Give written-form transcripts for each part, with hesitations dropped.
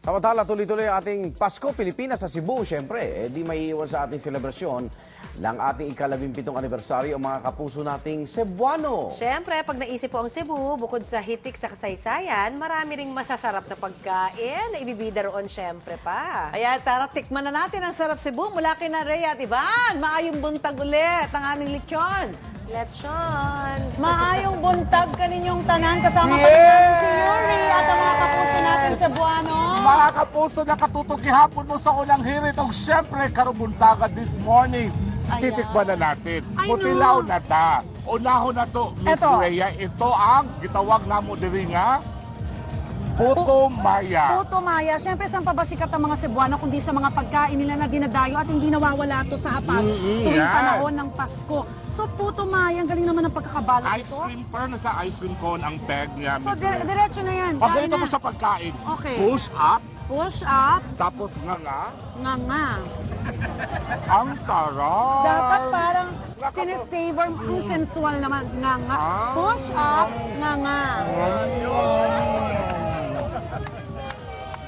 Samantala, tuloy-tuloy ang ating Pasko Pilipinas sa Cebu. Siyempre, di maiiwan sa ating selebrasyon ng ating ika-17 anibersaryo ang mga kapuso nating Cebuano. Siyempre, pag naisip po ang Cebu, bukod sa hitik sa kasaysayan, marami ring masasarap na pagkain na ibibida roon siyempre pa. Kaya tara, tikman na natin ang sarap Cebu mula kina Rhea at Ivan. Maayong buntag ulit ang aming lechon. Lechon! Maayong buntag kaninyong tanan kasama ko natin si Yuri at ang mga kapuso natin Cebuano. Mga kapuso na katutog hapon mo sa unang hirit o siyempre karubuntagan this morning. Titikman na natin. Ay, Mutilaw no. na ta. Unahon na to, Miss Eto. Rhea. Ito ang gitawag na mo diri nga Puto Maya. Puto Maya, siyempre saan pa ba sikat ang mga Cebuano kundi sa mga pagkain nila na dinadayo at hindi nawawala to sa hapag tuwing yan. panahon ng Pasko. So Puto Maya, ang galing naman ng pagkakabalot Ice nito. cream, parang nasa ice cream cone ang peg niya, So Miss Rhea. diretso na yan. Pag Kain ganito na. mo sa pagkain, Okay. push up, Push up, tapos nga, nga. ang sarap. Dapat parang sinesavor mo. Ang sensual naman. Nga. Push up, nga.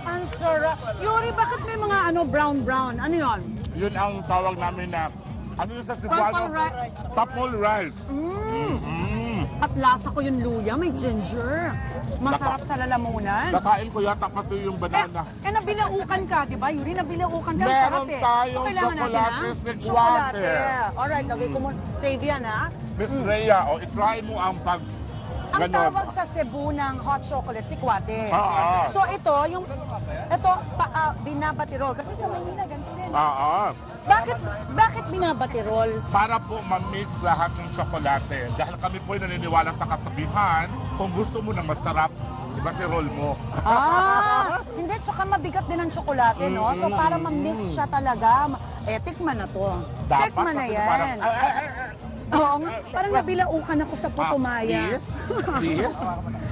Ang sarap. Yuri, bakit may mga brown? Ano yon? Yun ang tawag namin na, ano yun sa Cebuano? Purple rice. Tapol rice. At lasa ko yung luya, may ginger. Masarap sa lalamunan. Nakain ko yata pati yung banana. Nabilaukan ka, di ba? Yuri, nabilaukan ka. Meron Sarap eh. tayong kailangan natin, chocolates ha? with Chocolate. water. Alright, lagay ko mo. Save yan, ha? Miss Rhea, itry mo ang pag... Ang ganon. tawag sa Cebu ng hot chocolate, si Kwate. Oo. So ito, binabatirol. Kasi sa Manila, ganito din. Bakit binabatirol? Para po ma-mix lahat ng tsokolate. Dahil kami po ay naniniwala sa kasabihan, kung gusto mo na masarap, ibatirol mo. Hindi, tsaka mabigat din ang tsokolate, no? So para ma-mix siya talaga, tikman na to. Dapat Tikman na kasi yan. parang, Oo nga, parang nabilaukan ako sa Puto Maya. Please.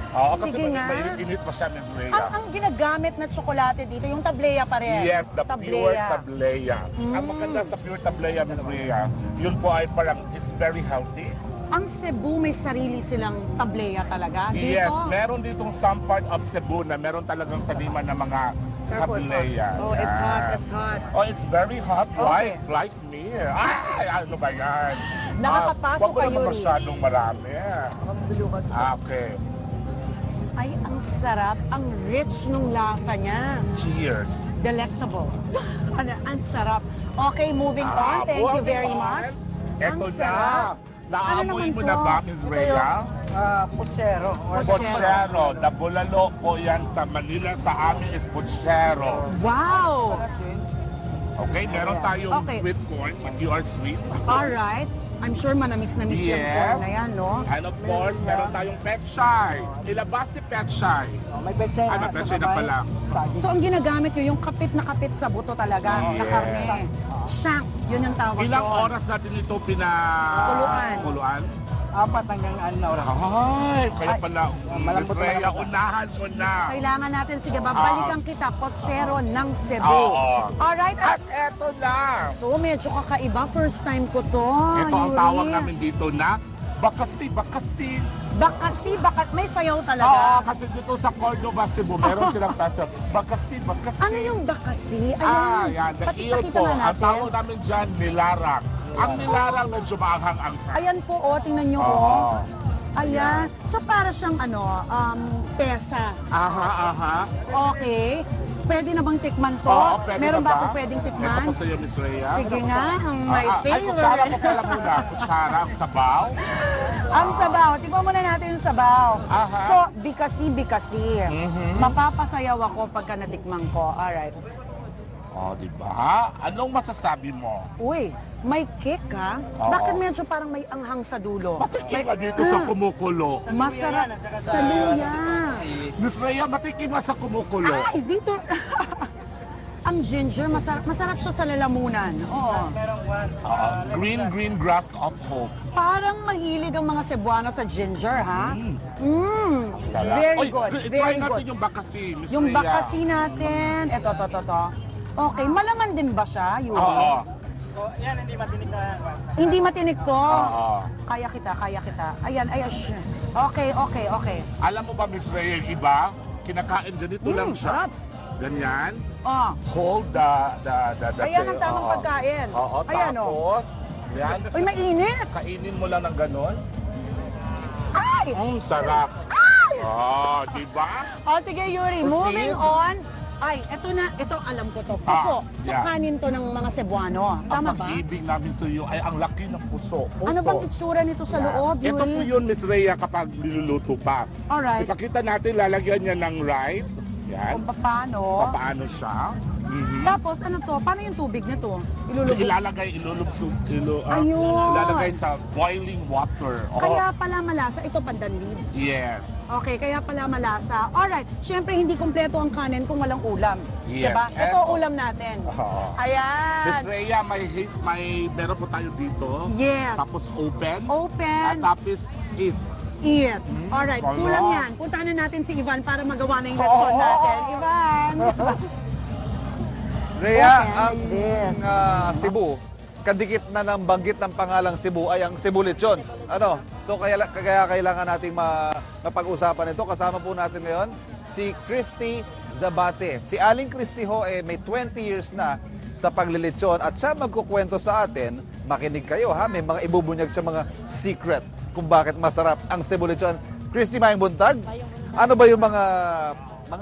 Oo, kasi Sige nga. mainit pa siya, Miss Rhea. Ang ginagamit na tsokolate dito, yung tableya pa rin. Yes, the pure tableya. Ang maganda sa pure tableya, Miss Rhea, yun po ay parang, it's very healthy. Ang Cebu may sarili silang tableya talaga. Dito, Yes, meron ditong some part of Cebu na meron talagang taniman ng mga tableya. Oh, it's hot, Yan. it's hot. Oh, it's very hot, Okay. like me. Ay, ano ba yan? Nakakapasok Huwag ko kayo naman rin. masyadong marami. Okay. ay ang sarap, ang rich nung lasa niya. Cheers. Delectable. Ang sarap. Okay, moving on. Thank you very much. Ito Ang na. sarap. Naamoy naman mo to? na ba, Miss Rhea? Putsero. Pochero. The bulalo po yan sa Manila. Sa amin is pochero. Wow! Okay, meron tayong Okay. sweet corn. If you are sweet. Alright. I'm sure manamis-namis yung corn na yan, no? And of course, meron tayong pechay. Ilabas si pechay. May pechay May pechay na pala. So ang ginagamit nyo, yung kapit na kapit sa buto talaga, na Yes. karne. Shank, yun yung tawag Ilang doon. oras natin ito Kuluan. Kuluan? 4 hanggang 6 na oras. Ay, kaya pala, Miss malambot na Rhea, malambot. unahan mo na. Kailangan natin, sige, babalikan kita, pochero ng Cebu. Oo. Alright, At eto na. ito, medyo kakaiba. First time ko to, Ito ang Yuri. tawag namin dito na bakasi. Bakat may sayaw Oo, talaga. kasi dito sa Cordova, Cebu, meron silang festival. Bakasi. Ano yung bakasi? Yan. The eel Pakita po. nga Ang natin. tawag namin dyan, nilarang. Ang nilarang medyo maanghang ang Ayan po, tingnan nyo, Oo. Ayan. So, para siyang, pesa. Aha. Okay. Pwede na bang tikman to? Oo, pwede Meron na ba akong pwedeng tikman? Ito po sa iyo, Miss Rhea. Sige nga, my Ay, favorite. kutsara po pala muna. Kutsara, ang sabaw. Ang sabaw. Tignan muna natin yung sabaw. Aha. So, bikasi. Mapapasayaw ako pagka natikman ko. Alright. Oh, di ba? Anong masasabi mo? Uy, may kick ha? Oo. Bakit medyo parang may anghang sa dulo? Matikim ka dito sa kumukulo. Masarap sa luya. Miss Rhea, matikim ka sa kumukulo. Ay, dito. Ang ginger, masarap siya sa lalamunan. Oo. Green grass of hope. Parang mahilig ang mga Cebuano sa ginger, ha? Sarap. Very Oy, good. try Very natin good. yung bakasi, Miss Yung Rhea. bakasi natin, eto. Okay, malaman din ba siya, Yuri? Oo. Yan, hindi matinig na. Hindi matinig to. Oo. Kaya kita. Ayan. Okay. Alam mo ba, Miss Rhea, yung iba, kinakain ganito lang siya. Sarap. Ganyan. Oh. Hold the Ayan ang tamang oo. pagkain. Oo, Ayan, oh. tapos, yan, Uy, mainit. kainin mo lang ng ganon. Ay! Sarap. Oh, di ba? O sige, Yuri, Proceed. moving on. Ay, ito alam ko to. Puso. So, yeah. kanin to ng mga Cebuano. Tama Ang ba? pag-ibig namin sa iyo ay ang laki ng puso. Ano bang itsura nito sa loob, Ito po Yuri? yun, Miss Rhea, kapag niluluto pa. Alright. Ipakita natin, lalagyan niya ng rice. Yan. Kung paano. Paano siya. Mhm. Tapos, ano to? Paano yung tubig nito? Ilulubog. Ayun. Ilalagay sa boiling water. Oo. Kaya pala malasa. Ito pandan leaves. Yes. Okay, kaya pala malasa. Alright, syempre hindi kumpleto ang kanin kung walang ulam. Yes, Diba? Ito eto. ulam natin. Oo. Ayan. Miss Rhea, may meron po tayo dito. Yes. Tapos open. Open. At tapos eat. Eat. Alright, Wala. kulang yan. Puntahan na natin si Ivan para magawa na yung lechon natin. Ivan! Rhea, Okay, ang this. Cebu, kadikit na ng banggit ng pangalang Cebu ay ang Cebu Lechon. Ano? So kaya kailangan nating mapag-usapan ito. Kasama po natin ngayon si Christy Zabate. Si Aling Christy ho may 20 years na sa paglilitsyon at siya magkukwento sa atin. Makinig kayo ha, may mga ibubunyag siya mga secret kung bakit masarap ang Cebu Lechon. Christy, Mayang Buntag, ano ba yung mga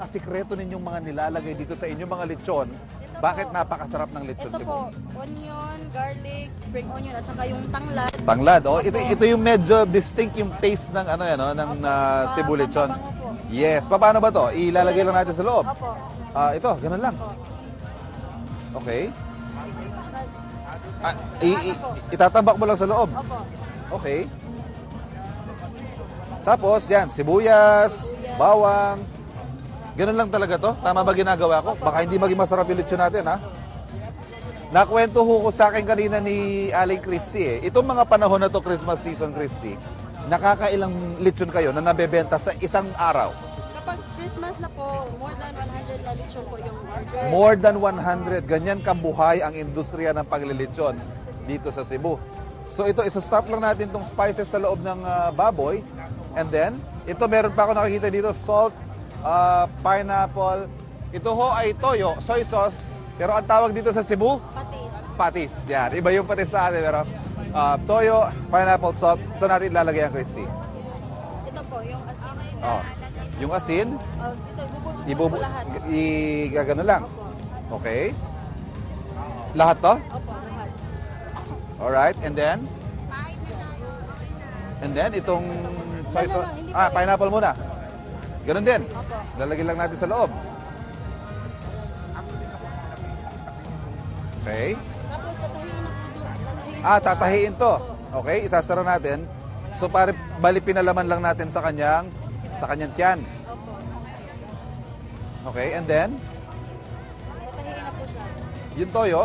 sikreto ninyong mga nilalagay dito sa inyong mga lechon? Bakit napakasarap ng lechon Ito Cebu? po, onion, garlic, spring onion, at saka yung tanglad. Tanglad. Oh, ito yung medyo distinct yung taste ng ng Cebu lechon. Pabango po. Yes. Paano ba to? Ilalagay lang natin sa loob. Opo. Ito, ganun lang. Okay. Itatambak mo lang sa loob. Opo. Okay. Tapos, yan, sibuyas, bawang. Ganun lang talaga to? Tama ba ginagawa ko? Baka hindi maging masarap yung lechon natin, ha? Nakwento ko sa akin kanina ni Aling Christy eh. Itong mga panahon na to, Christmas season, Christy, nakakailang lechon kayo na nabebenta sa isang araw? Kapag Christmas na po, more than 100 na lechon po yung order. More than 100. Ganyan kabuhay ang industriya ng paglilitsyon dito sa Cebu. So ito, isa-stop lang natin tong spices sa loob ng baboy. And then, ito meron pa ako nakikita dito, salt, pineapple. Ito ho ay toyo, soy sauce. Pero ang tawag dito sa Cebu, Patis. patis. Yan, iba yung patis sa atin. Pero toyo, pineapple, salt. Saan natin ilalagay ang Christy? Ito po, yung asin. Oh. Yung asin, Ito, po lahat. gagano lang. Okay. Lahat to? Opo, lahat. Alright, and then? And then, itong soy sauce. hindi pa rin. Pineapple muna. Ganun din. Opo. Lalagyan lang natin sa loob. Okay. Tapos tatahiin na po ito. Tatahiin to. Okay, isasara natin. So, bali pinalaman lang natin sa kanyang tiyan. Opo. Okay, and then, Tatahiin na po siya. yung toyo,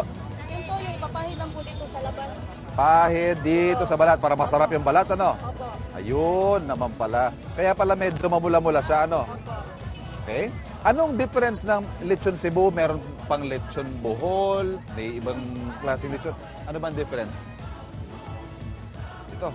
Yung toyo, ipapahid lang po dito sa labas. pahid dito sa balat para masarap yung balat, ano? Opo. Ayun naman pala. Kaya pala medyo mamula-mula siya, ano? Opo. Okay. Anong difference ng lechon Cebu? Meron pang lechon Bohol, may ibang klaseng lechon. Ano ba ang difference? Ito.